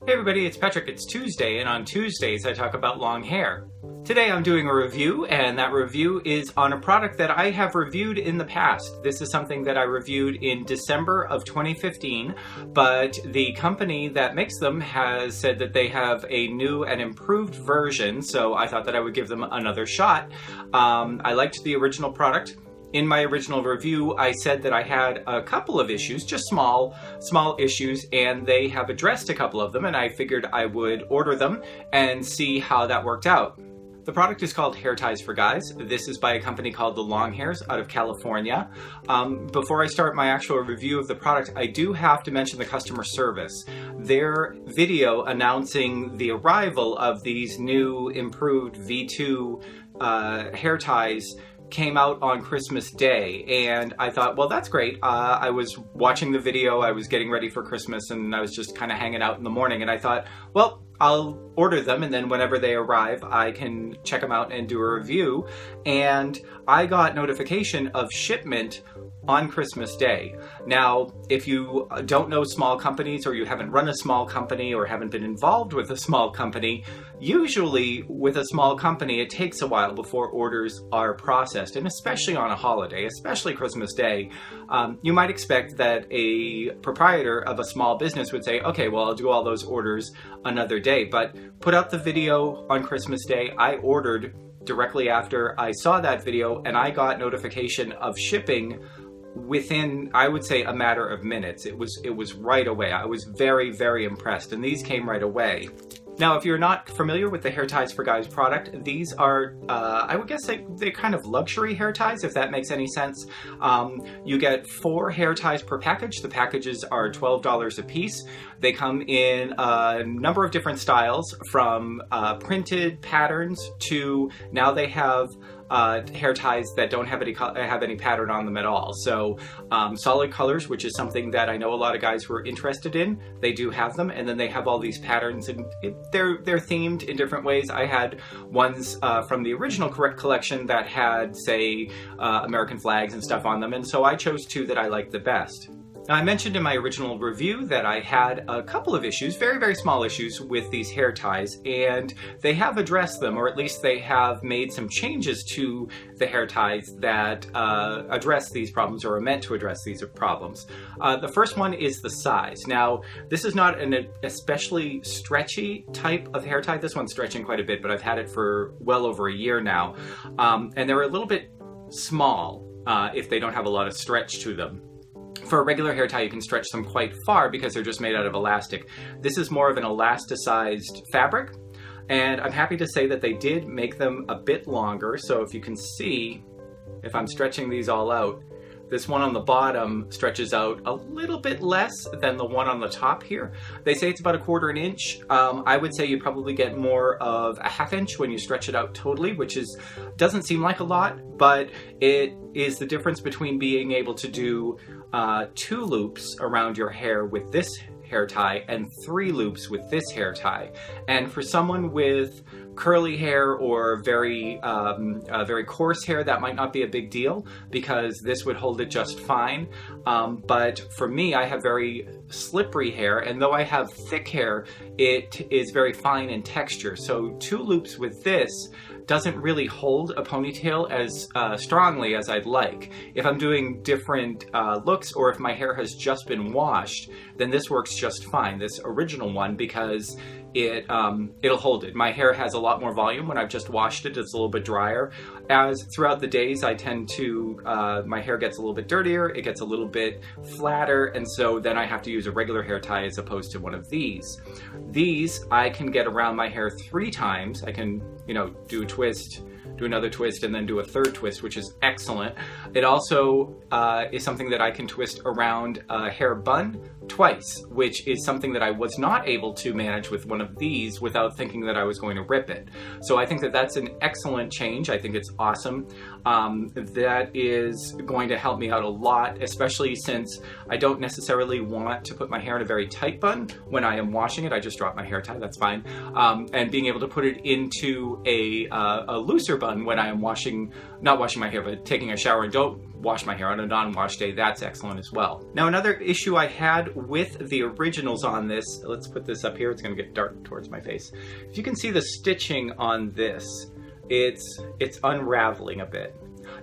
Hey everybody, it's Patrick. It's Tuesday, and on Tuesdays I talk about long hair. Today I'm doing a review, and that review is on a product that I have reviewed in the past. This is something that I reviewed in December of 2015, but the company that makes them has said that they have a new and improved version, so I thought that I would give them another shot. I liked the original product. In my original review, I said that I had a couple of issues, just small issues, and they have addressed a couple of them, and I figured I would order them and see how that worked out. The product is called Hair Ties for Guys. This is by a company called The Long Hairs out of California. Before I start my actual review of the product, I do have to mention the customer service. Their video announcing the arrival of these new improved V2 hair ties came out on Christmas Day, and I thought, well, that's great. I was watching the video, I was getting ready for Christmas, and I was just kind of hanging out in the morning, and I thought, well, I'll order them, and then whenever they arrive, I can check them out and do a review. And I got notification of shipment on Christmas Day. Now, if you don't know small companies, or you haven't run a small company, or haven't been involved with a small company, usually with a small company, it takes a while before orders are processed, and especially on a holiday, especially Christmas Day, you might expect that a proprietor of a small business would say, okay, well, I'll do all those orders another day, but put out the video on Christmas Day. I ordered directly after I saw that video, and I got notification of shipping within, I would say, a matter of minutes. It was right away. I was very, very impressed, and these came right away. Now, if you're not familiar with the Hair Ties for Guys product, these are, I would guess they're kind of luxury hair ties, if that makes any sense. You get 4 hair ties per package. The packages are $12 a piece. They come in a number of different styles, from printed patterns to now they have hair ties that don't have any pattern on them at all. So solid colors, which is something that I know a lot of guys were interested in, they do have them, and then they have all these patterns, and they're themed in different ways. I had ones from the original collection that had, say, American flags and stuff on them, and so I chose 2 that I liked the best. Now, I mentioned in my original review that I had a couple of issues, very, very small issues, with these hair ties, and they have addressed them, or at least they have made some changes to the hair ties that address these problems, or are meant to address these problems. The first one is the size. Now, this is not an especially stretchy type of hair tie. This one's stretching quite a bit, but I've had it for well over a year now, and they're a little bit small if they don't have a lot of stretch to them. For a regular hair tie, you can stretch them quite far because they're just made out of elastic. This is more of an elasticized fabric, and I'm happy to say that they did make them a bit longer. So if you can see, if I'm stretching these all out, this one on the bottom stretches out a little bit less than the one on the top here. They say it's about 1/4 inch. I would say you probably get more of a 1/2 inch when you stretch it out totally, which doesn't seem like a lot, but it is the difference between being able to do 2 loops around your hair with this hair tie and 3 loops with this hair tie. And for someone with curly hair or very coarse hair, that might not be a big deal, because this would hold it just fine. But for me, I have very slippery hair, and though I have thick hair, it is very fine in texture. So 2 loops with this doesn't really hold a ponytail as strongly as I'd like. If I'm doing different looks, or if my hair has just been washed, then this works just fine, this original one, because it'll hold it. My hair has a lot more volume when I've just washed it. It's a little bit drier. As throughout the days, I tend to, my hair gets a little bit dirtier, it gets a little bit flatter, and so then I have to use a regular hair tie as opposed to one of these. These, I can get around my hair 3 times. I can, do a twist, do another twist, and then do a 3rd twist, which is excellent. It also is something that I can twist around a hair bun twice, which is something that I was not able to manage with one of these without thinking that I was going to rip it. So I think that that's an excellent change. I think it's awesome. That is going to help me out a lot, especially since I don't necessarily want to put my hair in a very tight bun when I am washing it. I just drop my hair tie, that's fine. And being able to put it into a looser razor bun when I am not washing my hair, but taking a shower and don't wash my hair on a non-wash day, that's excellent as well. Now, another issue I had with the originals on this, let's put this up here, it's gonna get dark towards my face. If you can see the stitching on this, it's unraveling a bit.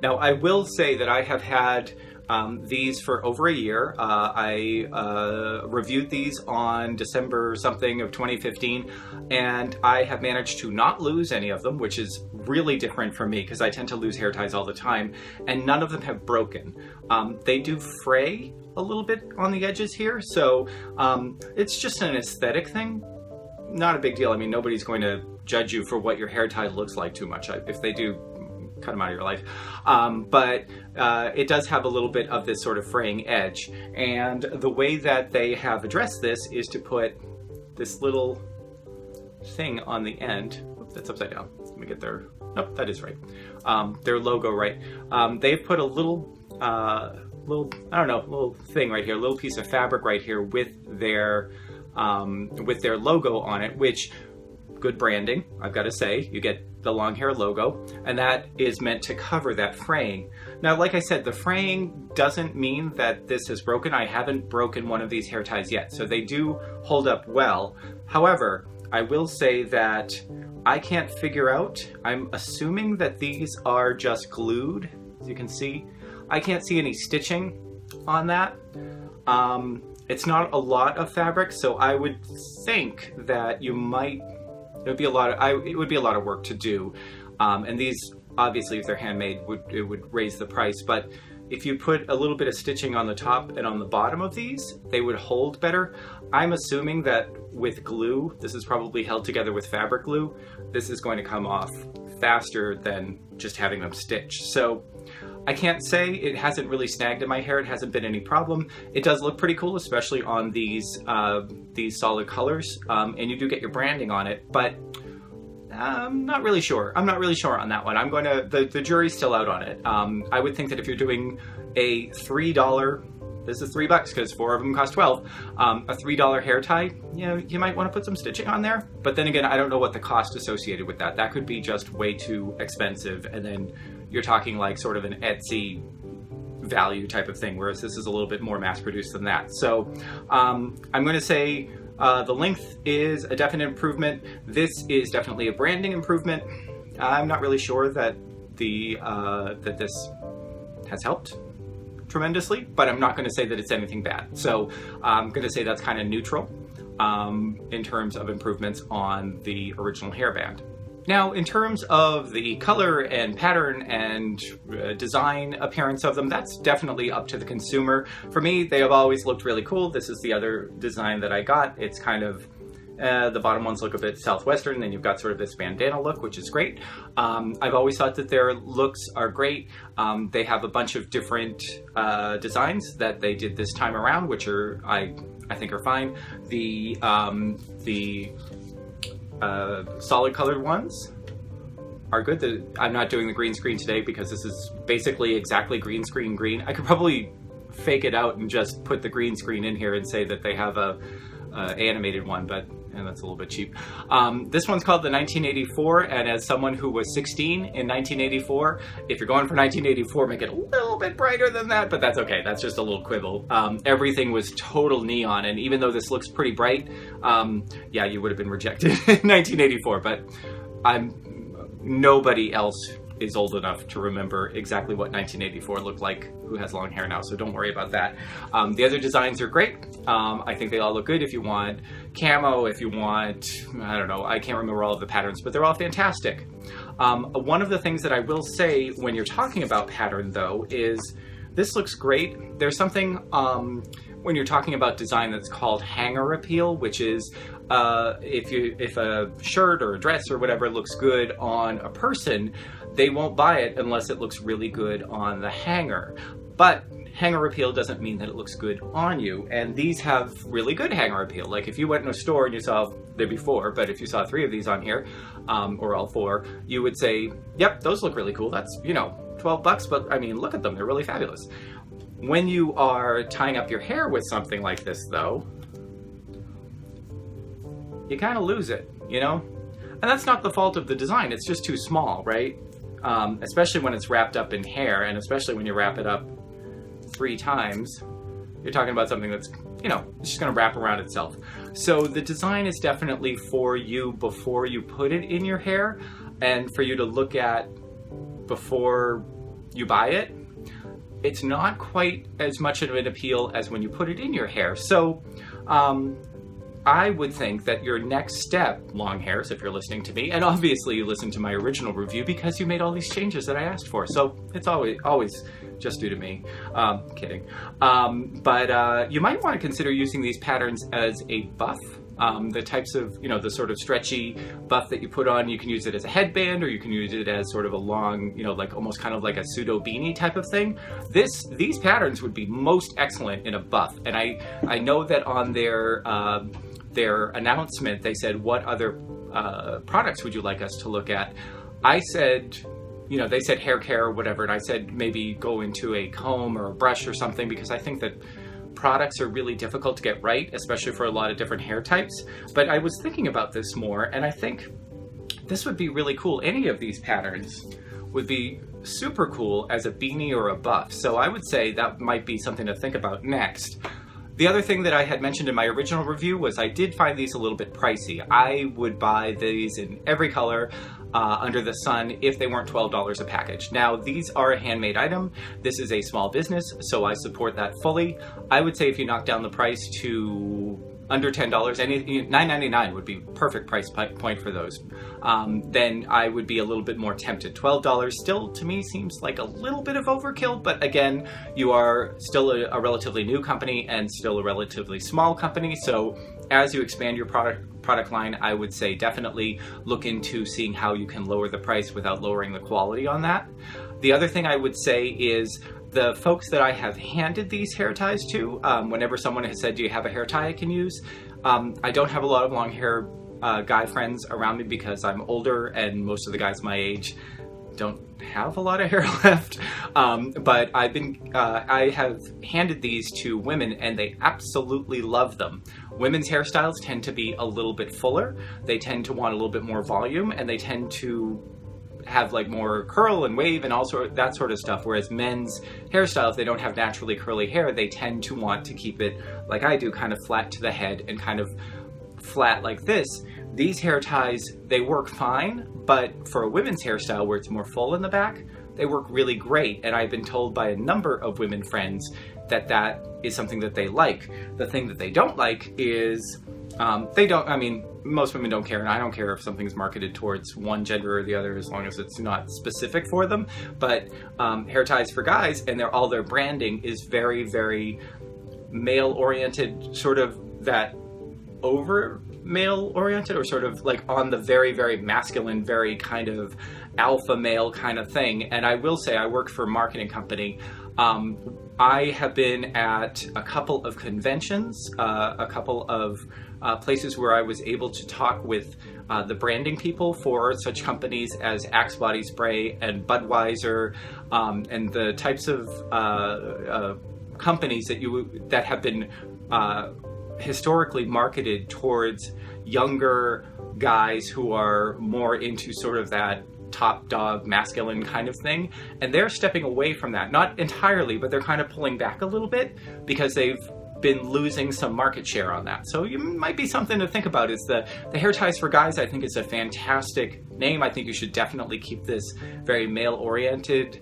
Now, I will say that I have had these for over a year. I reviewed these on December something of 2015, and I have managed to not lose any of them, which is really different for me because I tend to lose hair ties all the time, and none of them have broken. They do fray a little bit on the edges here, so it's just an aesthetic thing. Not a big deal. I mean, nobody's going to judge you for what your hair tie looks like too much. If they do, cut them out of your life. But it does have a little bit of this sort of fraying edge. And the way that they have addressed this is to put this little thing on the end. Oops, that's upside down. Let me get their, nope, that is right. Their logo right. They've put a little, I don't know, little thing right here, a little piece of fabric right here with their logo on it, which, good branding, I've got to say. You get the long hair logo, and that is meant to cover that fraying. Now, like I said, the fraying doesn't mean that this is broken. I haven't broken one of these hair ties yet, so they do hold up well. However, I will say that I can't figure out, I'm assuming that these are just glued, as you can see. I can't see any stitching on that. It's not a lot of fabric, so I would think that you might, it would be a lot of work to do. And these, obviously, if they're handmade, it would raise the price. But if you put a little bit of stitching on the top and on the bottom of these, they would hold better. I'm assuming that with glue, this is probably held together with fabric glue, this is going to come off faster than just having them stitched. So I can't say it hasn't really snagged in my hair. It hasn't been any problem. It does look pretty cool, especially on these solid colors. And you do get your branding on it, but I'm not really sure. I'm not really sure on that one. I'm going to, the jury's still out on it. I would think that if you're doing a $3, this is $3 because 4 of them cost 12, a $3 hair tie, you know, you might want to put some stitching on there. But then again, I don't know what the cost associated with that. That could be just way too expensive, and then you're talking like sort of an Etsy value type of thing, whereas this is a little bit more mass produced than that. So I'm going to say the length is a definite improvement. This is definitely a branding improvement. I'm not really sure that that this has helped tremendously, but I'm not going to say that it's anything bad. So I'm going to say that's kind of neutral in terms of improvements on the original hairband. Now, in terms of the color and pattern and design appearance of them, that's definitely up to the consumer. For me, they have always looked really cool. This is the other design that I got. It's kind of, the bottom ones look a bit Southwestern, and then you've got sort of this bandana look, which is great. I've always thought that their looks are great. They have a bunch of different designs that they did this time around, which are, I think are fine. The solid colored ones are good. I'm not doing the green screen today because this is basically exactly green screen green. I could probably fake it out and just put the green screen in here and say that they have a animated one, but that's a little bit cheap. This one's called the 1984, and as someone who was 16 in 1984, if you're going for 1984, make it a little bit brighter than that, but that's okay. That's just a little quibble. Everything was total neon, and even though this looks pretty bright, yeah, you would have been rejected in 1984, but nobody else is old enough to remember exactly what 1984 looked like who has long hair now, so don't worry about that. The other designs are great. I think they all look good if you want camo, if you want, I don't know, I can't remember all of the patterns, but they're all fantastic. One of the things that I will say when you're talking about pattern, though, is this looks great. There's something when you're talking about design that's called hanger appeal, which is if a shirt or a dress or whatever looks good on a person, they won't buy it unless it looks really good on the hanger. But hanger appeal doesn't mean that it looks good on you, and these have really good hanger appeal. Like if you went in a store and you saw, there'd be 4, but if you saw 3 of these on here, or all 4, you would say, yep, those look really cool. That's, you know, $12, but I mean, look at them, they're really fabulous. When you are tying up your hair with something like this, though, you kind of lose it, you know? And that's not the fault of the design, it's just too small, right? especially when it's wrapped up in hair, and especially when you wrap it up 3 times, you're talking about something that's, it's just going to wrap around itself. So the design is definitely for you before you put it in your hair, and for you to look at before you buy it. It's not quite as much of an appeal as when you put it in your hair. So I would think that your next step, long hairs, if you're listening to me, and obviously you listened to my original review because you made all these changes that I asked for. So it's always just due to me. Kidding. But you might want to consider using these patterns as a buff. The types of, the sort of stretchy buff that you put on, you can use it as a headband, or you can use it as sort of a long, like almost kind of like a pseudo beanie type of thing. These patterns would be most excellent in a buff. And I know that on their announcement, they said, what other products would you like us to look at? I said, they said hair care or whatever, and I said maybe go into a comb or a brush or something, because I think that products are really difficult to get right, especially for a lot of different hair types. But I was thinking about this more, and I think this would be really cool. Any of these patterns would be super cool as a beanie or a buff. So I would say that might be something to think about next. The other thing that I had mentioned in my original review was I did find these a little bit pricey. I would buy these in every color under the sun if they weren't $12 a package. Now, these are a handmade item. This is a small business, so I support that fully. I would say if you knock down the price to under $10, $9.99 would be perfect price point for those. Then I would be a little bit more tempted. $12 still, to me, seems like a little bit of overkill, but again, you are still a relatively new company and still a relatively small company, so as you expand your product line, I would say definitely look into seeing how you can lower the price without lowering the quality on that. The other thing I would say is the folks that I have handed these hair ties to, whenever someone has said, do you have a hair tie I can use? I don't have a lot of long hair guy friends around me because I'm older and most of the guys my age don't have a lot of hair left. But I have handed these to women and they absolutely love them. Women's hairstyles tend to be a little bit fuller. They tend to want a little bit more volume, and they tend to have like more curl and wave and also that sort of stuff. Whereas men's hairstyles, they don't have naturally curly hair. They tend to want to keep it, like I do, kind of flat to the head and kind of flat like this. These hair ties, they work fine, but for a women's hairstyle where it's more full in the back, they work really great. And I've been told by a number of women friends that that is something that they like. The thing that they don't like is most women don't care, and I don't care if something's marketed towards one gender or the other as long as it's not specific for them. But hair ties for guys and all their branding is very, very male-oriented, sort of that over male-oriented, or sort of like on the very, very masculine, very kind of alpha male kind of thing. And I will say I work for a marketing company. I have been at a couple of conventions, a couple of places where I was able to talk with the branding people for such companies as Axe Body Spray and Budweiser, and the types of companies that have been historically marketed towards younger guys who are more into sort of that top dog masculine kind of thing, and they're stepping away from that. Not entirely, but they're kind of pulling back a little bit because they've been losing some market share on that. So you might be something to think about. Is the hair ties for guys, I think it's a fantastic name. I think you should definitely keep this very male oriented,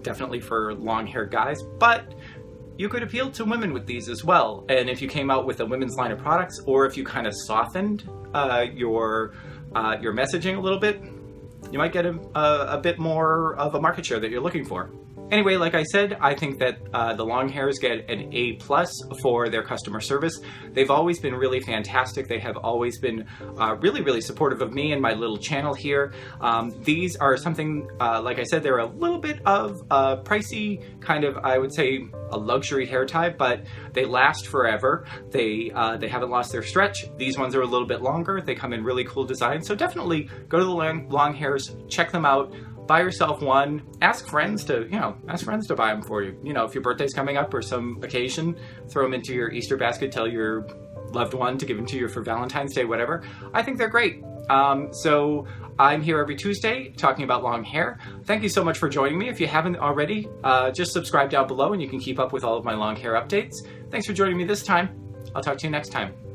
definitely for long hair guys, but you could appeal to women with these as well. And if you came out with a women's line of products, or if you kind of softened your messaging a little bit, you might get a bit more of a market share that you're looking for. Anyway, like I said, I think that the long hairs get an A+ for their customer service. They've always been really fantastic. They have always been really, really supportive of me and my little channel here. These are something, like I said, they're a little bit of pricey, kind of, I would say, a luxury hair tie, but they last forever. They haven't lost their stretch. These ones are a little bit longer. They come in really cool designs. So definitely go to the long hairs, check them out. Buy yourself one. Ask friends to buy them for you. If your birthday's coming up or some occasion, throw them into your Easter basket. Tell your loved one to give them to you for Valentine's Day, whatever. I think they're great. So I'm here every Tuesday talking about long hair. Thank you so much for joining me. If you haven't already, just subscribe down below and you can keep up with all of my long hair updates. Thanks for joining me this time. I'll talk to you next time.